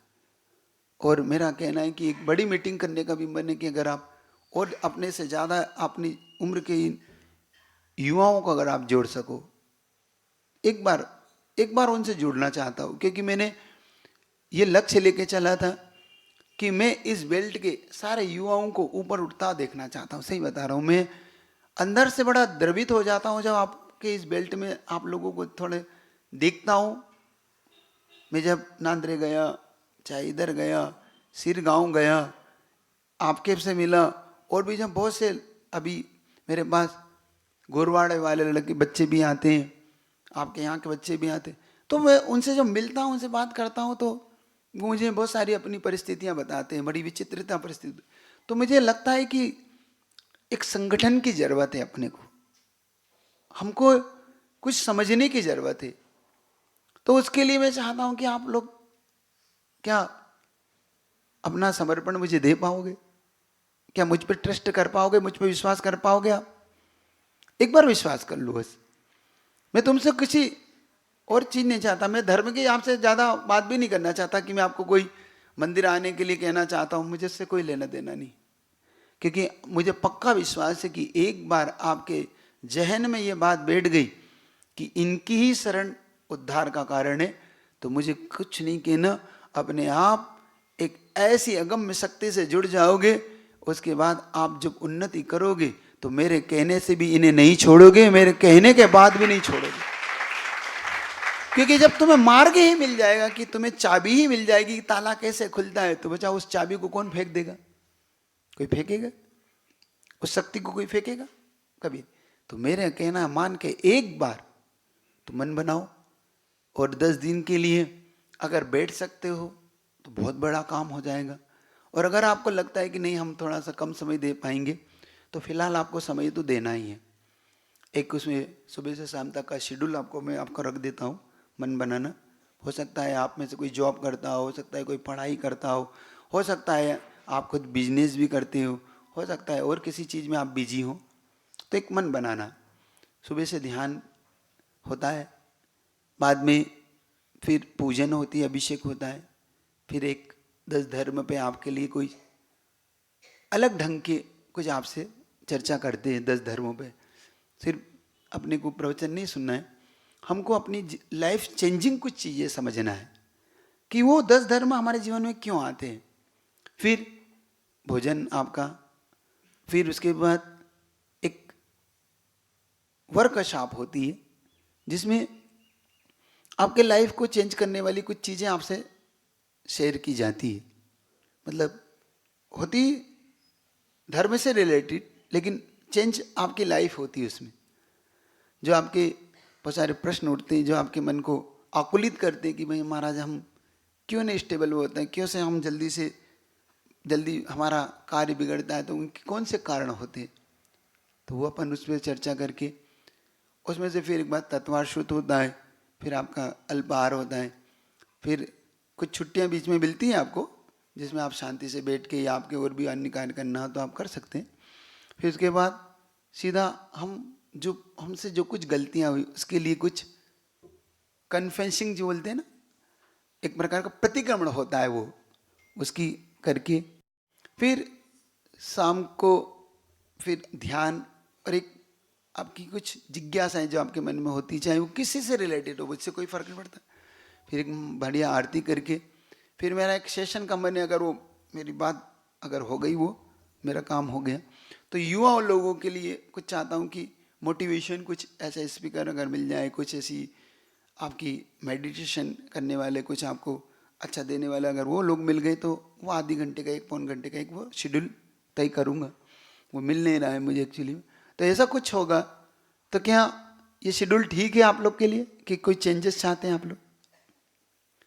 और मेरा कहना है कि एक बड़ी मीटिंग करने का भी मन है कि अगर आप और अपने से ज़्यादा अपनी उम्र के युवाओं को अगर आप जोड़ सको, एक बार उनसे जुड़ना चाहता हूँ। क्योंकि मैंने ये लक्ष्य लेके चला था कि मैं इस बेल्ट के सारे युवाओं को ऊपर उठता देखना चाहता हूँ। सही बता रहा हूँ, मैं अंदर से बड़ा द्रवित हो जाता हूँ जब आपके इस बेल्ट में आप लोगों को थोड़े देखता हूँ। मैं जब नांदरे गया, चाहे इधर गया, सिर गांव गया, आपके से मिला, और भी जब बहुत से अभी मेरे पास गोरवाड़े वाले लड़के बच्चे भी आते हैं, आपके यहाँ के बच्चे भी आते हैं, तो मैं उनसे जब मिलता हूँ, उनसे बात करता हूँ, तो वो मुझे बहुत सारी अपनी परिस्थितियाँ बताते हैं, बड़ी विचित्रता परिस्थिति। तो मुझे लगता है कि एक संगठन की जरूरत है अपने को, हमको कुछ समझने की जरूरत है। तो उसके लिए मैं चाहता हूं कि आप लोग क्या अपना समर्पण मुझे दे पाओगे? क्या मुझ पर ट्रस्ट कर पाओगे? मुझ पर विश्वास कर पाओगे? आप एक बार विश्वास कर लो बस। मैं तुमसे किसी और चीज नहीं चाहता, मैं धर्म की आपसे ज्यादा बात भी नहीं करना चाहता कि मैं आपको कोई मंदिर आने के लिए कहना चाहता हूं, मुझे इससे कोई लेना देना नहीं। क्योंकि मुझे पक्का विश्वास है कि एक बार आपके जहन में ये बात बैठ गई कि इनकी ही शरण उद्धार का कारण है, तो मुझे कुछ नहीं कहना, अपने आप एक ऐसी अगम्य शक्ति से जुड़ जाओगे। उसके बाद आप जब उन्नति करोगे तो मेरे कहने से भी इन्हें नहीं छोड़ोगे, मेरे कहने के बाद भी नहीं छोड़ोगे। क्योंकि जब तुम्हें मार्ग ही मिल जाएगा, कि तुम्हें चाबी ही मिल जाएगी कि ताला कैसे खुलता है, तो बचा उस चाबी को कौन फेंक देगा? कोई फेंकेगा? उस शक्ति को कोई फेंकेगा? कभी। तो मेरे कहना मान के एक बार तो मन बनाओ, और 10 दिन के लिए अगर बैठ सकते हो तो बहुत बड़ा काम हो जाएगा। और अगर आपको लगता है कि नहीं हम थोड़ा सा कम समय दे पाएंगे, तो फिलहाल आपको समय तो देना ही है। एक उसमें सुबह से शाम तक का शेड्यूल मैं आपको रख देता हूँ, मन बनाना। हो सकता है आप में से कोई जॉब करता हो सकता है कोई पढ़ाई करता हो सकता है आप खुद बिजनेस भी करते हो सकता है और किसी चीज़ में आप बिजी हो। तो एक मन बनाना, सुबह से ध्यान होता है, बाद में फिर पूजन होती है, अभिषेक होता है, फिर एक 10 धर्म पे आपके लिए कोई अलग ढंग के कुछ आपसे चर्चा करते हैं 10 धर्मों पे। सिर्फ अपने को प्रवचन नहीं सुनना है, हमको अपनी लाइफ चेंजिंग कुछ चीज़ें समझना है कि वो 10 धर्म हमारे जीवन में क्यों आते हैं। फिर भोजन आपका, फिर उसके बाद एक वर्कशॉप होती है जिसमें आपके लाइफ को चेंज करने वाली कुछ चीज़ें आपसे शेयर की जाती है। मतलब होती धर्म से रिलेटेड, लेकिन चेंज आपकी लाइफ होती है उसमें। जो आपके बहुत सारे प्रश्न उठते हैं जो आपके मन को आकुलित करते हैं कि भाई महाराज हम क्यों नहीं स्टेबल होते हैं, क्यों से हम जल्दी हमारा कार्य बिगड़ता है, तो उनके कौन से कारण होते हैं। तो वो अपन उस पर चर्चा करके उसमें से फिर एक बार तत्वाश्रुत होता है, फिर आपका अल्पाहार होता है, फिर कुछ छुट्टियां बीच में मिलती हैं आपको जिसमें आप शांति से बैठ के या आपके और भी अन्य कार्य करना हो तो आप कर सकते हैं। फिर उसके बाद सीधा हमसे जो कुछ गलतियां हुई उसके लिए कुछ कन्फेसिंग जो बोलते हैं ना, एक प्रकार का प्रतिक्रमण होता है वो, उसकी करके फिर शाम को फिर ध्यान और एक आपकी कुछ जिज्ञासाएं जो आपके मन में होती, चाहे वो किसी से रिलेटेड हो, मुझसे कोई फर्क नहीं पड़ता। फिर एक बढ़िया आरती करके फिर मेरा एक सेशन का मन है, अगर वो मेरी बात अगर हो गई, वो मेरा काम हो गया, तो युवा लोगों के लिए कुछ चाहता हूँ कि मोटिवेशन कुछ ऐसा स्पीकर अगर मिल जाए, कुछ ऐसी आपकी मेडिटेशन करने वाले कुछ आपको अच्छा देने वाले अगर वो लोग मिल गए तो वो आधी घंटे का 1 पौन घंटे का एक वो शेड्यूल तय करूँगा। वो मिल नहीं रहा है मुझे एक्चुअली। तो ऐसा कुछ होगा तो क्या ये शेड्यूल ठीक है आप लोग के लिए कि कोई चेंजेस चाहते हैं आप लोग?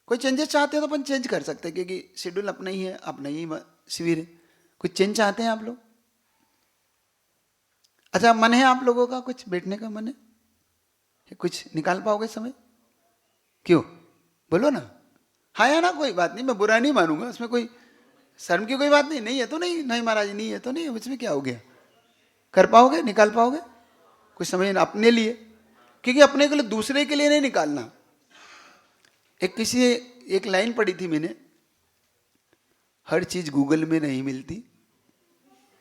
कोई चेंजेस चाहते हैं तो अपन चेंज कर सकते हैं क्योंकि शेड्यूल अपना ही है, अपना ही शिविर है। कुछ चेंज चाहते हैं आप लोग? अच्छा, मन है आप लोगों का कुछ बैठने का मन है? कुछ निकाल पाओगे समय? क्यों बोलो ना, हाँ या ना, कोई बात नहीं, मैं बुरा नहीं मानूंगा, उसमें कोई शर्म की कोई बात नहीं। नहीं है तो नहीं, नहीं महाराज नहीं है तो नहीं, उसमें क्या हो गया? कर पाओगे, निकाल पाओगे कुछ समय अपने लिए? क्योंकि अपने के लिए, दूसरे के लिए नहीं निकालना। एक लाइन पढ़ी थी मैंने, हर चीज गूगल में नहीं मिलती,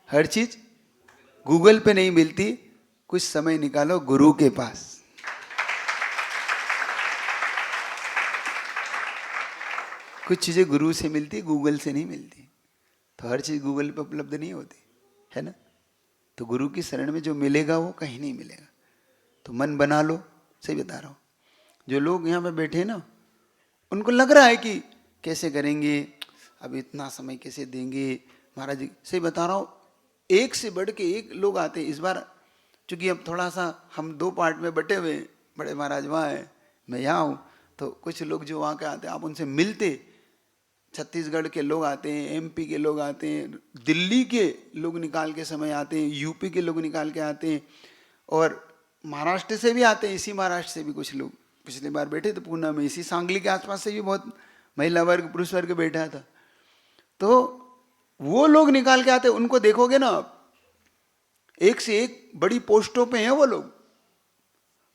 हर चीज गूगल पे नहीं मिलती, कुछ समय निकालो गुरु के पास। कुछ चीजें गुरु से मिलती, गूगल से नहीं मिलती। तो हर चीज गूगल पे उपलब्ध नहीं होती है ना। तो गुरु की शरण में जो मिलेगा वो कहीं नहीं मिलेगा। तो मन बना लो, सही बता रहा हूं। जो लोग यहाँ पे बैठे हैं ना, उनको लग रहा है कि कैसे करेंगे, अब इतना समय कैसे देंगे महाराज जी। सही बता रहा हूँ, एक से बढ़ के एक लोग आते हैं। इस बार चूंकि अब थोड़ा सा हम 2 पार्ट में बटे हुए, बड़े महाराज वहाँ है, मैं यहाँ हूँ, तो कुछ लोग जो वहाँ के आते हैं आप उनसे मिलते। छत्तीसगढ़ के लोग आते हैं, एमपी के लोग आते हैं, दिल्ली के लोग निकाल के समय आते हैं, यूपी के लोग निकाल के आते हैं, और महाराष्ट्र से भी आते हैं। इसी महाराष्ट्र से भी कुछ लोग पिछली बार बैठे थे पूना में, इसी सांगली के आसपास से भी बहुत महिला वर्ग पुरुष वर्ग बैठा था। तो वो लोग निकाल के आते, उनको देखोगे ना आप, एक से एक बड़ी पोस्टों पे हैं वो लोग।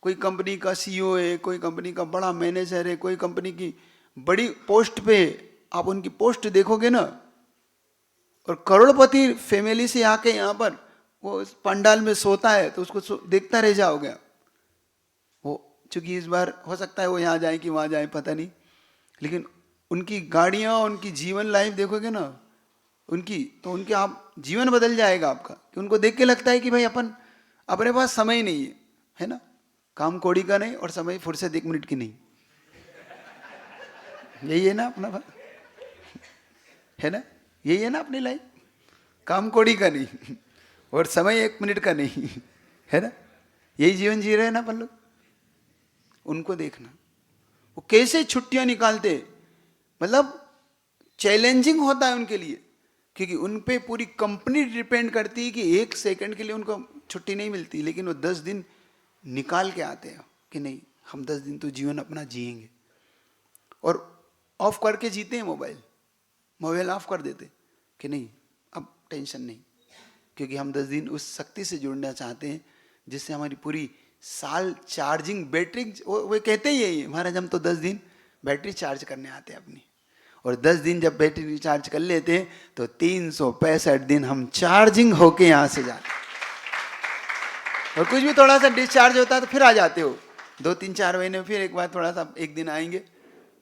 कोई कंपनी का सीईओ है, कोई कंपनी का बड़ा मैनेजर है, कोई कंपनी की बड़ी पोस्ट पे, आप उनकी पोस्ट देखोगे ना, और करोड़पति फैमिली से आके यहाँ पर वो पंडाल में सोता है तो उसको देखता रह जाओगे। वो चूंकि इस बार हो सकता है वो यहाँ जाए कि वहाँ जाए, पता नहीं, लेकिन उनकी गाड़ियाँ, उनकी जीवन लाइफ देखोगे ना उनकी, तो उनके आप जीवन बदल जाएगा आपका। कि उनको देख के लगता है कि भाई अपने पास समय नहीं है ना, काम कोड़ी का नहीं और समय फुर्सत 1 मिनट की नहीं। यही है ना अपना बात, है ना, यही है ना अपनी लाइफ, काम कोड़ी का नहीं और समय 1 मिनट का नहीं, है ना। यही जीवन जी रहे हैं ना अपन लोग। उनको देखना वो कैसे छुट्टियां निकालते, मतलब चैलेंजिंग होता है उनके लिए, क्योंकि उन पे पूरी कंपनी डिपेंड करती है कि 1 सेकंड के लिए उनको छुट्टी नहीं मिलती, लेकिन वो 10 दिन निकाल के आते हैं कि नहीं हम 10 दिन तो जीवन अपना जिएंगे। और ऑफ करके जीते हैं, मोबाइल ऑफ कर देते कि नहीं अब टेंशन नहीं, क्योंकि हम 10 दिन उस शक्ति से जुड़ना चाहते हैं जिससे हमारी पूरी साल चार्जिंग बैटरी, वो कहते ही यही है महाराज, हम तो 10 दिन बैटरी चार्ज करने आते हैं अपनी। और 10 दिन जब बैटरी रिचार्ज कर लेते हैं तो 365 दिन हम चार्जिंग होके यहाँ से जाते हैं। और कुछ भी थोड़ा सा डिस्चार्ज होता है तो फिर आ जाते हो। 2-3-4 महीने फिर एक बार थोड़ा सा एक दिन आएंगे,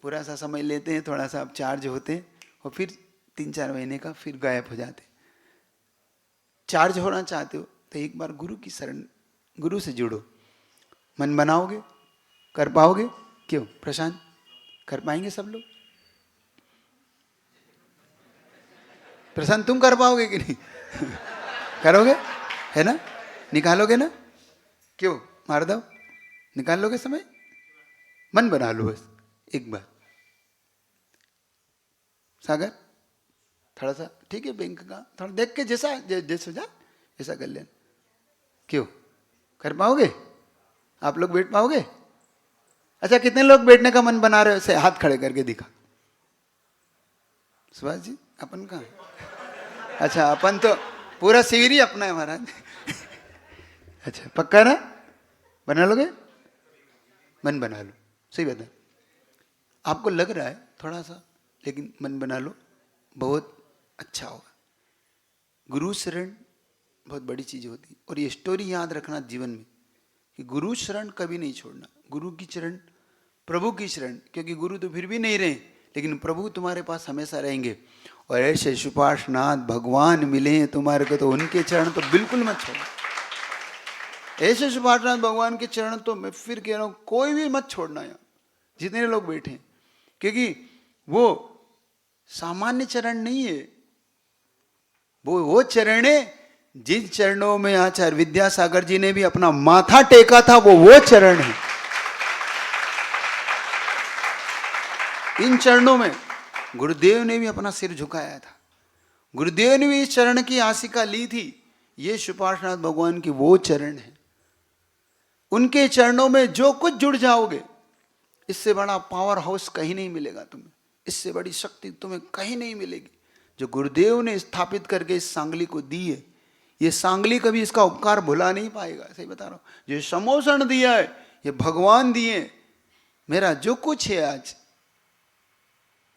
पूरा सा समय लेते हैं, थोड़ा सा आप चार्ज होते हैं और फिर 3-4 महीने का फिर गायब हो जाते हैं। चार्ज होना चाहते हो तो एक बार गुरु की शरण, गुरु से जुड़ो। मन बनाओगे, कर पाओगे? क्यों प्रशांत, कर पाएंगे सब लोग? प्रशांत तुम कर पाओगे कि नहीं? करोगे है ना? निकालोगे ना? क्यों माधव, निकाल लोगे समय? मन बना लो बस एक बार। सागर थोड़ा सा ठीक है, बैंक का थोड़ा देख के जैसा जैसा जा ऐसा कर लेना। क्यों कर पाओगे? आप लोग बैठ पाओगे? अच्छा कितने लोग बैठने का मन बना रहे हो? ऐसे हाथ खड़े करके दिखा। सुभाष जी अपन कहाँ? अच्छा अपन तो पूरा शिविर ही अपना है महाराज। अच्छा पक्का ना? बना लोगे? मन बना लो, सही बता। आपको लग रहा है थोड़ा सा, लेकिन मन बना लो, बहुत अच्छा होगा। गुरु शरण बहुत बड़ी चीज होती है। और ये स्टोरी याद रखना जीवन में कि गुरु शरण कभी नहीं छोड़ना। गुरु की चरण, प्रभु की शरण, क्योंकि गुरु तो फिर भी नहीं रहे लेकिन प्रभु तुम्हारे पास हमेशा रहेंगे। और ऐसे सुपार्श्वनाथ भगवान मिले तुम्हारे को तो उनके चरण तो बिल्कुल मत छोड़ना। ऐसे सुपार्श्वनाथ भगवान के चरण तो मैं फिर कह रहा हूं कोई भी मत छोड़ना यार, जितने लोग बैठे हैं, क्योंकि वो सामान्य चरण नहीं है। वो चरण है जिन चरणों में आचार्य विद्यासागर जी ने भी अपना माथा टेका था, वो चरण है। इन चरणों में गुरुदेव ने भी अपना सिर झुकाया था। गुरुदेव ने भी इस चरण की आशिका ली थी। ये सुपार्श्वनाथ भगवान की वो चरण है। उनके चरणों में जो कुछ जुड़ जाओगे, इससे बड़ा पावर हाउस कहीं नहीं मिलेगा तुम्हें, इससे बड़ी शक्ति तुम्हें कहीं नहीं मिलेगी। जो गुरुदेव ने स्थापित करके इस सांगली को दी है, ये सांगली कभी इसका उपकार भुला नहीं पाएगा। सही बता रहा हूं। जो समोषण दिया है ये भगवान दिए। मेरा जो कुछ है आज,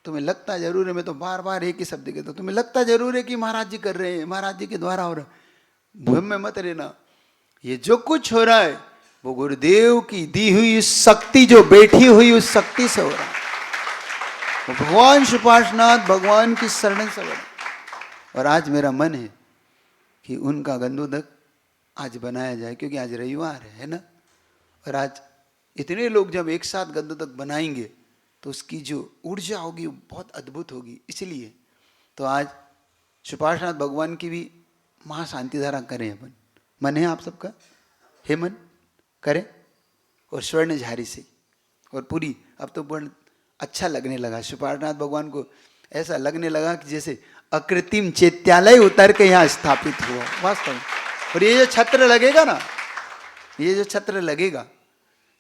तुम्हें लगता जरूर है, मैं तो बार बार एक ही शब्द कहता हूं, तुम्हें लगता जरूर है कि महाराज जी कर रहे हैं, महाराज जी के द्वारा हो रहा है। भूम में मत रहना। ये जो कुछ हो रहा है वो गुरुदेव की दी हुई शक्ति, जो बैठी हुई उस शक्ति से हो रहा है। वो भगवान सुपार्श्वनाथ भगवान की शरण से हो रहा है। और आज मेरा मन है कि उनका गंधोदक आज बनाया जाए, क्योंकि आज रविवार है ना। और आज इतने लोग जब एक साथ गंधोदक बनाएंगे तो उसकी जो ऊर्जा होगी वो बहुत अद्भुत होगी। इसलिए तो आज सुपार्श्वनाथ भगवान की भी महाशांति धारा करें अपन। मन है आप सबका? हे मन करें। और स्वर्ण झारी से और पूरी, अब तो बहुत अच्छा लगने लगा। सुपार्श्वनाथ भगवान को ऐसा लगने लगा कि जैसे अकृत्रिम चैत्यालय उतर के यहाँ स्थापित हुआ वास्तव में। और ये जो छत्र लगेगा ना, ये जो छत्र लगेगा,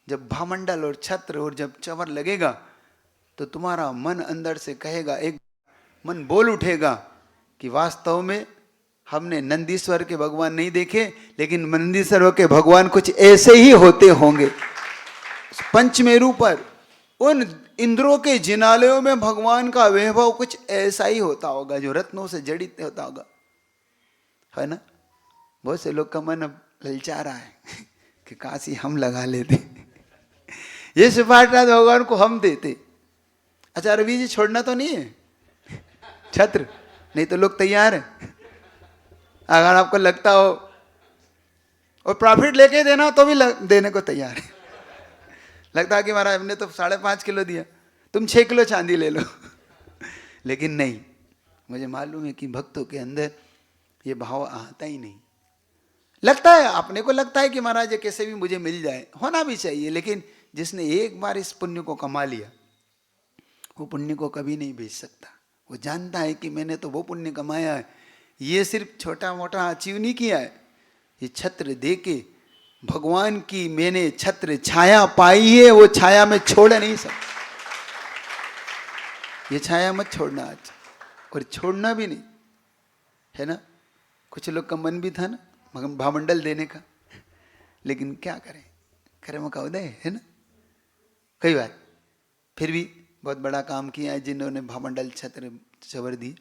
जब भामंडल और छत्र और जब चंवर लगेगा तो तुम्हारा मन अंदर से कहेगा, एक मन बोल उठेगा कि वास्तव में हमने नंदीश्वर के भगवान नहीं देखे, लेकिन नंदीश्वर के भगवान कुछ ऐसे ही होते होंगे। पंचमेरु पर उन इंद्रों के जिनालयों में भगवान का वैभव कुछ ऐसा ही होता होगा, जो रत्नों से जड़ित होता होगा, है ना। बहुत से लोग का मन अब ललचा रहा है कि काशी हम लगा लेते, ये सुपार्श्वनाथ भगवान को हम देते। अच्छा रवि जी छोड़ना तो नहीं है छत्र? नहीं तो लोग तैयार हैं अगर आपको लगता हो, और प्रॉफिट लेके देना तो भी देने को तैयार है। लगता है कि महाराज हमने तो 5.5 किलो दिया, तुम 6 किलो चांदी ले लो। लेकिन नहीं, मुझे मालूम है कि भक्तों के अंदर ये भाव आता ही नहीं। लगता है, अपने को लगता है कि महाराज ये कैसे भी मुझे मिल जाए, होना भी चाहिए। लेकिन जिसने एक बार इस पुण्य को कमा लिया, वो पुण्य को कभी नहीं बेच सकता। वो जानता है कि मैंने तो वो पुण्य कमाया है, ये सिर्फ छोटा मोटा अचीव नहीं किया है। ये छत्र दे के भगवान की मैंने छत्र छाया पाई है, वो छाया में छोड़ नहीं सकता। ये छाया मत छोड़ना आज, और छोड़ना भी नहीं, है ना। कुछ लोग का मन भी था ना भामंडल देने का, लेकिन क्या करें, कर्म का उदय है ना। कई बार फिर भी बहुत बड़ा काम किया है जिन्होंने भामंडल छत्र चवर दी।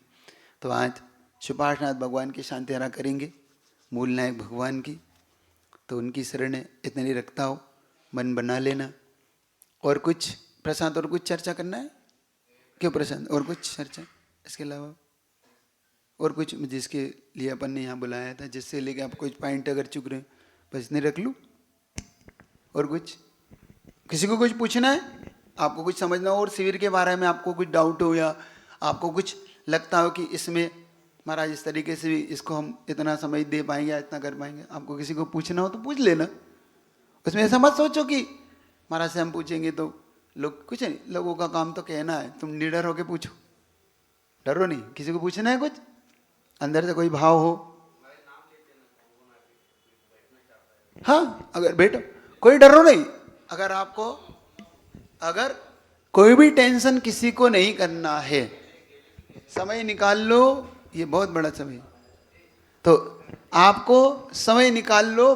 तो आज सुपाठनाथ भगवान की शांतियारा करेंगे, मूल नायक भगवान की। तो उनकी शरण इतने नहीं रखता हो, मन बना लेना। और कुछ प्रशांत, और कुछ चर्चा करना है क्यों प्रशांत? और कुछ चर्चा इसके अलावा और कुछ जिसके लिए अपन ने यहाँ बुलाया था, जिससे लेके आप कुछ पॉइंट अगर चुक रहे बस इतने रख लूँ। और कुछ किसी को कुछ पूछना है, आपको कुछ समझना हो और शिविर के बारे में आपको कुछ डाउट हो, या आपको कुछ लगता हो कि इसमें महाराज इस तरीके से भी इसको हम इतना समय दे पाएंगे या इतना कर पाएंगे, आपको किसी को पूछना हो तो पूछ लेना। उसमें ऐसा मत सोचो कि महाराज से हम पूछेंगे तो लोग, कुछ नहीं, लोगों का काम तो कहना है, तुम निडर होके पूछो, डरो नहीं। किसी को पूछना है कुछ, अंदर से कोई भाव हो, हाँ अगर बैठो, कोई डरो नहीं। अगर आपको, अगर कोई भी टेंशन किसी को नहीं करना है, समय निकाल लो, ये बहुत बड़ा समय। तो आपको समय निकाल लो,